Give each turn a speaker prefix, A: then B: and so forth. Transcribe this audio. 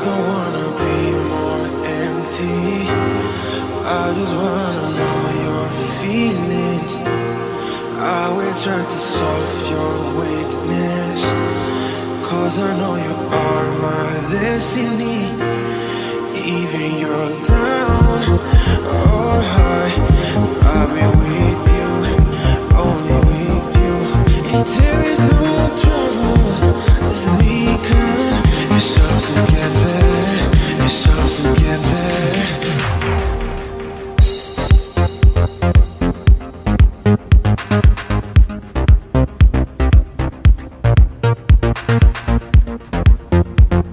A: don't wanna be more empty. I just wanna know your feelings. I will try to solve your weakness, 'cause I know you are my destiny. Even you're down,